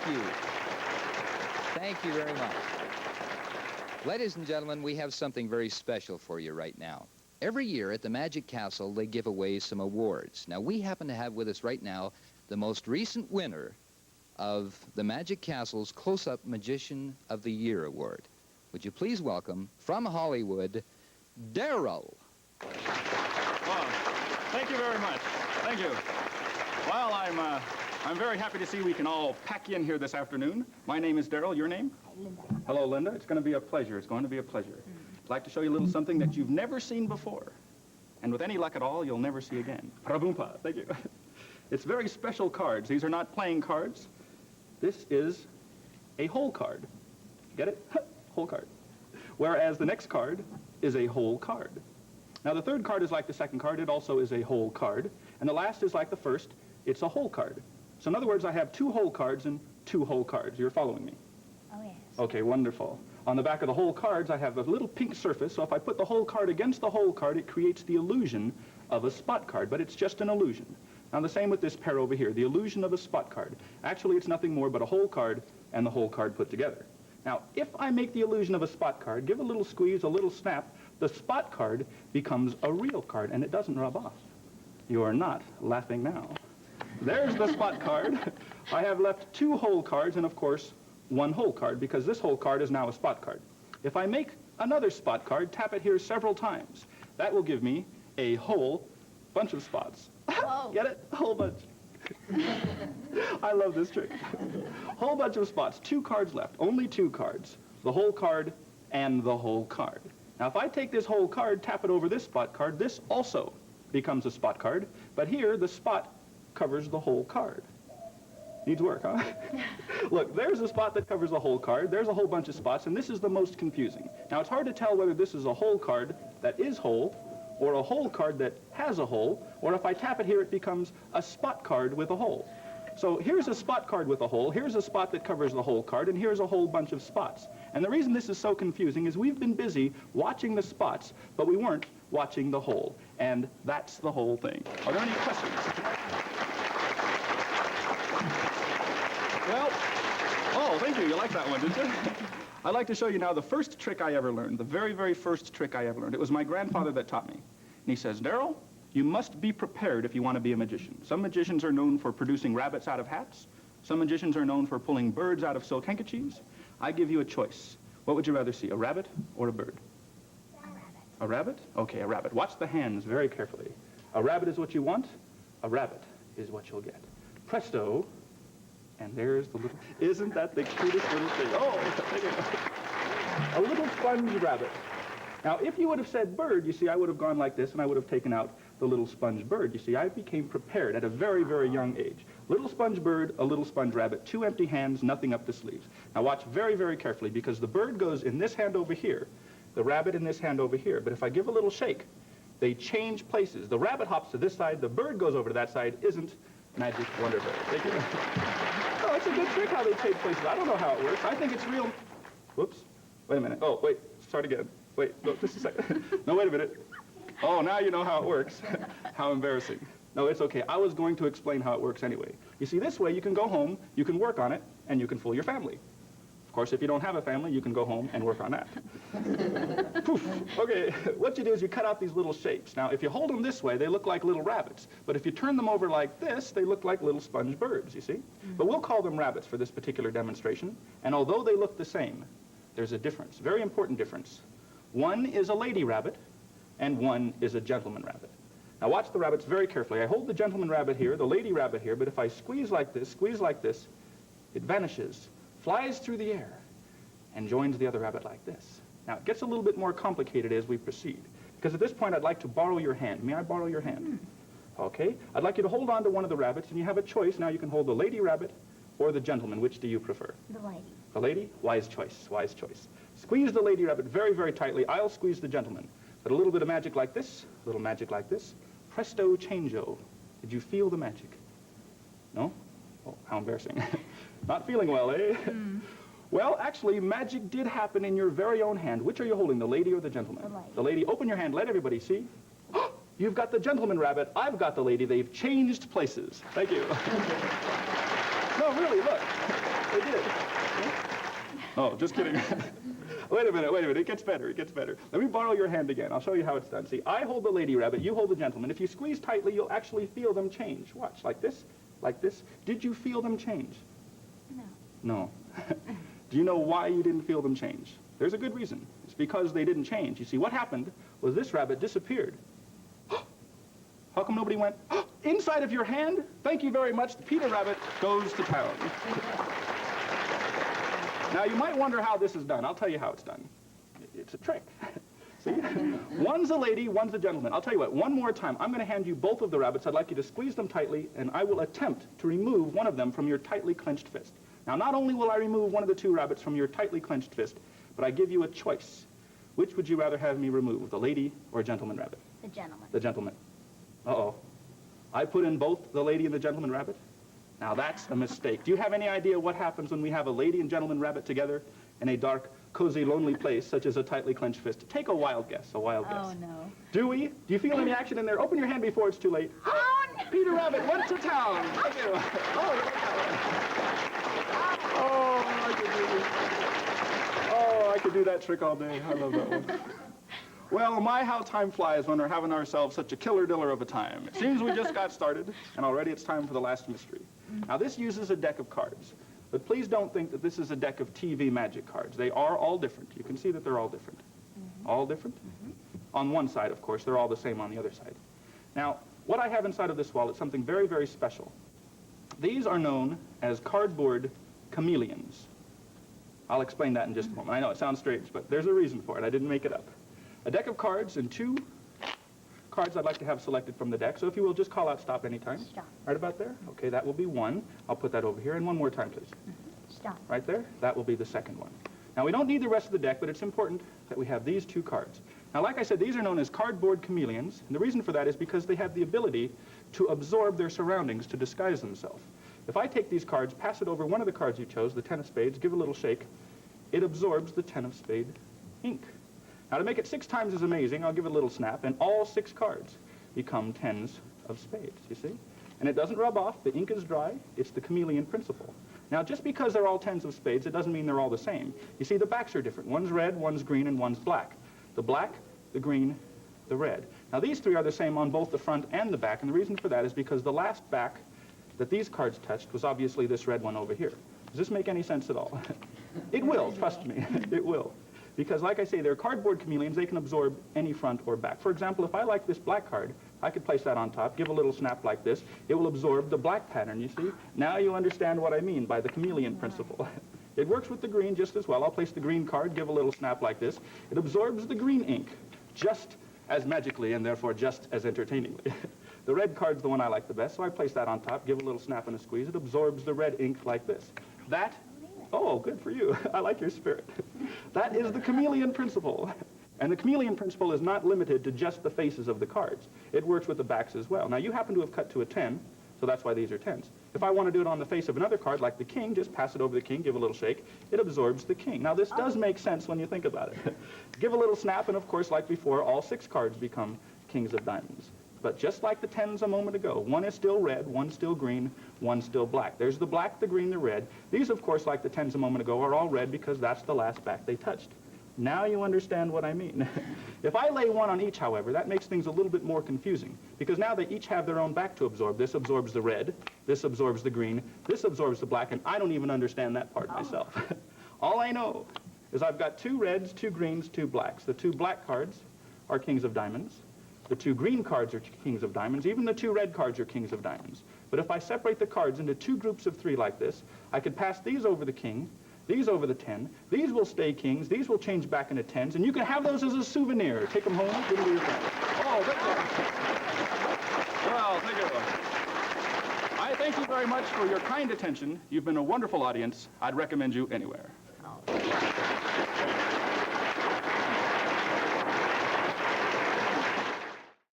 you. Thank you very much. Ladies and gentlemen, we have something very special for you right now. Every year at the Magic Castle, they give away some awards. Now, we happen to have with us right now the most recent winner of the Magic Castle's Close-Up Magician of the Year Award. Would you please welcome, from Hollywood, Daryl. Well, thank you very much. Thank you. Well, I'm very happy to see we can all pack in here this afternoon. My name is Daryl. Your name? Linda. Hello, Linda. It's going to be a pleasure. It's going to be a pleasure. I'd like to show you a little something that you've never seen before. And with any luck at all, you'll never see again. Paraboompa. Thank you. It's very special cards. These are not playing cards. This is a whole card. Get it? Whole card. Whereas the next card is a whole card. Now, the third card is like the second card. It also is a whole card. And the last is like the first. It's a whole card. So in other words, I have two whole cards and two whole cards. You're following me? Oh, yes. Okay, wonderful. On the back of the whole cards, I have a little pink surface, so if I put the whole card against the whole card, it creates the illusion of a spot card, but it's just an illusion. Now, the same with this pair over here, the illusion of a spot card. Actually, it's nothing more but a whole card and the whole card put together. Now, if I make the illusion of a spot card, give a little squeeze, a little snap, the spot card becomes a real card, and it doesn't rub off. You are not laughing now. There's the spot card. I have left two whole cards and, of course, one whole card, because this whole card is now a spot card. If I make another spot card, tap it here several times. That will give me a whole bunch of spots. Get it? A whole bunch. I love this trick. Whole bunch of spots. Two cards left. Only two cards. The whole card and the whole card. Now, if I take this whole card, tap it over this spot card, this also becomes a spot card. But here, the spot covers the whole card. Needs work, huh? Look, there's a spot that covers the whole card. There's a whole bunch of spots, and this is the most confusing. Now, it's hard to tell whether this is a whole card that is whole, or a whole card that has a hole, or if I tap it here, it becomes a spot card with a hole. So here's a spot card with a hole, here's a spot that covers the whole card, and here's a whole bunch of spots. And the reason this is so confusing is we've been busy watching the spots, but we weren't watching the hole. And that's the whole thing. Are there any questions? Well, oh, thank you. You like that one, didn't you? I'd like to show you now the first trick I ever learned, the very, very first trick I ever learned. It was my grandfather that taught me. And he says, Daryl, you must be prepared if you want to be a magician. Some magicians are known for producing rabbits out of hats. Some magicians are known for pulling birds out of silk handkerchiefs. I give you a choice. What would you rather see, a rabbit or a bird? A rabbit. A rabbit? Okay, a rabbit. Watch the hands very carefully. A rabbit is what you want. A rabbit is what you'll get. Presto. And there's the little, isn't that the cutest little thing? Oh, a little sponge rabbit. Now, if you would have said bird, you see, I would have gone like this, and I would have taken out the little sponge bird. You see, I became prepared at a very, very young age. Little sponge bird, a little sponge rabbit, two empty hands, nothing up the sleeves. Now, watch very, very carefully, because the bird goes in this hand over here, the rabbit in this hand over here. But if I give a little shake, they change places. The rabbit hops to this side, the bird goes over to that side. Isn't magic wonderful? Thank you. Oh, it's a good trick how they change places. I don't know how it works. I think it's real. Whoops. Wait a minute. Oh, wait. Start again. Wait. No, just a second. No, wait a minute. Oh, now you know how it works. How embarrassing. No, it's okay. I was going to explain how it works anyway. You see, this way you can go home, you can work on it, and you can fool your family. Of course, if you don't have a family, you can go home and work on that. Poof. Okay, what you do is you cut out these little shapes. Now, if you hold them this way, they look like little rabbits. But if you turn them over like this, they look like little sponge birds, you see? But we'll call them rabbits for this particular demonstration. And although they look the same, there's a difference, very important difference. One is a lady rabbit, and one is a gentleman rabbit. Now, watch the rabbits very carefully. I hold the gentleman rabbit here, the lady rabbit here, but if I squeeze like this, it vanishes, flies through the air, and joins the other rabbit like this. Now, it gets a little bit more complicated as we proceed, because at this point, I'd like to borrow your hand. May I borrow your hand? Okay. I'd like you to hold on to one of the rabbits, and you have a choice. Now, you can hold the lady rabbit or the gentleman. Which do you prefer? The lady. The lady? Wise choice, wise choice. Squeeze the lady rabbit very, very tightly. I'll squeeze the gentleman. But a little bit of magic like this, a little magic like this. Presto changeo. Did you feel the magic? No? Oh, how embarrassing. Not feeling well, eh? Well, actually, magic did happen in your very own hand. Which are you holding, the lady or the gentleman? The lady. The lady. Open your hand. Let everybody see. You've got the gentleman rabbit. I've got the lady. They've changed places. Thank you. No, really, look. they did. Oh, just kidding. Wait a minute. It gets better. Let me borrow your hand again. I'll show you how it's done. See, I hold the lady rabbit, you hold the gentleman. If you squeeze tightly, you'll actually feel them change. Watch, like this, like this. Did you feel them change? No. Do you know why you didn't feel them change? There's a good reason. It's because they didn't change. You see, what happened was this rabbit disappeared. How come nobody went, inside of your hand? Thank you very much. The Peter Rabbit goes to town. Now, you might wonder how this is done. I'll tell you how it's done. It's a trick. See? One's a lady, one's a gentleman. I'll tell you what, one more time. I'm going to hand you both of the rabbits. I'd like you to squeeze them tightly, and I will attempt to remove one of them from your tightly clenched fist. Now, not only will I remove one of the two rabbits from your tightly clenched fist, but I give you a choice. Which would you rather have me remove, the lady or a gentleman rabbit? The gentleman. The gentleman. Uh-oh. I put in both the lady and the gentleman rabbit? Now, that's a mistake. Do you have any idea what happens when we have a lady and gentleman rabbit together in a dark, cozy, lonely place, such as a tightly clenched fist? Take a wild guess, Oh, no. Do we? Do you feel any action in there? Open your hand before it's too late. Oh, no. Peter Rabbit went to town. Thank you. I could do that trick all day. I love that one. Well, my, how time flies when we're having ourselves such a killer diller of a time. It seems we just got started, and already it's time for the last mystery. Now, this uses a deck of cards, but please don't think that this is a deck of TV magic cards. They are all different. You can see that they're all different. All different? On one side, of course, they're all the same on the other side. Now, what I have inside of this wallet is something very, very special. These are known as cardboard chameleons. I'll explain that in just a moment. I know it sounds strange, but there's a reason for it. I didn't make it up. A deck of cards and two cards I'd like to have selected from the deck. So if you will, just call out stop anytime. Stop. Right about there? Okay, that will be one. I'll put that over here. And one more time, please. Stop. Right there? That will be the second one. Now, we don't need the rest of the deck, but it's important that we have these two cards. Now, like I said, these are known as cardboard chameleons. And the reason for that is because they have the ability to absorb their surroundings to disguise themselves. If I take these cards, pass it over one of the cards you chose, the 10 of spades, give a little shake, it absorbs the 10 of spade ink. Now, to make it 6 times as amazing, I'll give it a little snap, and all 6 cards become 10s of spades, you see? And it doesn't rub off. The ink is dry. It's the Chameleon Principle. Now, just because they're all 10s of spades, it doesn't mean they're all the same. You see, the backs are different. One's red, one's green, and one's black. The black, the green, the red. Now, these 3 are the same on both the front and the back, and the reason for that is because the last back that these cards touched was obviously this red one over here. Does this make any sense at all? It will, trust me. It will. Because, like I say, they're cardboard chameleons. They can absorb any front or back. For example, if I like this black card, I could place that on top, give a little snap like this. It will absorb the black pattern, you see? Now you understand what I mean by the Chameleon Principle. It works with the green just as well. I'll place the green card, give a little snap like this. It absorbs the green ink just as magically and therefore just as entertainingly. The red card's the one I like the best, so I place that on top, give a little snap and a squeeze. It absorbs the red ink like this. That, oh, good for you. I like your spirit. That is the Chameleon Principle. And the Chameleon Principle is not limited to just the faces of the cards. It works with the backs as well. Now, you happen to have cut to a 10, so that's why these are 10s. If I want to do it on the face of another card, like the king, just pass it over the king, give a little shake. It absorbs the king. Now, this does make sense when you think about it. Give a little snap, and of course, like before, all 6 cards become kings of diamonds. But just like the 10s a moment ago, one is still red, one's still green, one's still black. There's the black, the green, the red. These, of course, like the 10s a moment ago, are all red because that's the last back they touched. Now you understand what I mean. If I lay one on each, however, that makes things a little bit more confusing, because now they each have their own back to absorb. This absorbs the red, this absorbs the green, this absorbs the black, and I don't even understand that part myself. All I know is I've got 2 reds, 2 greens, 2 blacks. The 2 black cards are kings of diamonds. The 2 green cards are kings of diamonds. Even the 2 red cards are kings of diamonds. But if I separate the cards into 2 groups of 3 like this, I could pass these over the king, these over the 10. These will stay kings. These will change back into 10s. And you can have those as a souvenir. Take them home, give them to your friends. Oh, thank you. Well, thank you. I thank you very much for your kind attention. You've been a wonderful audience. I'd recommend you anywhere. Oh.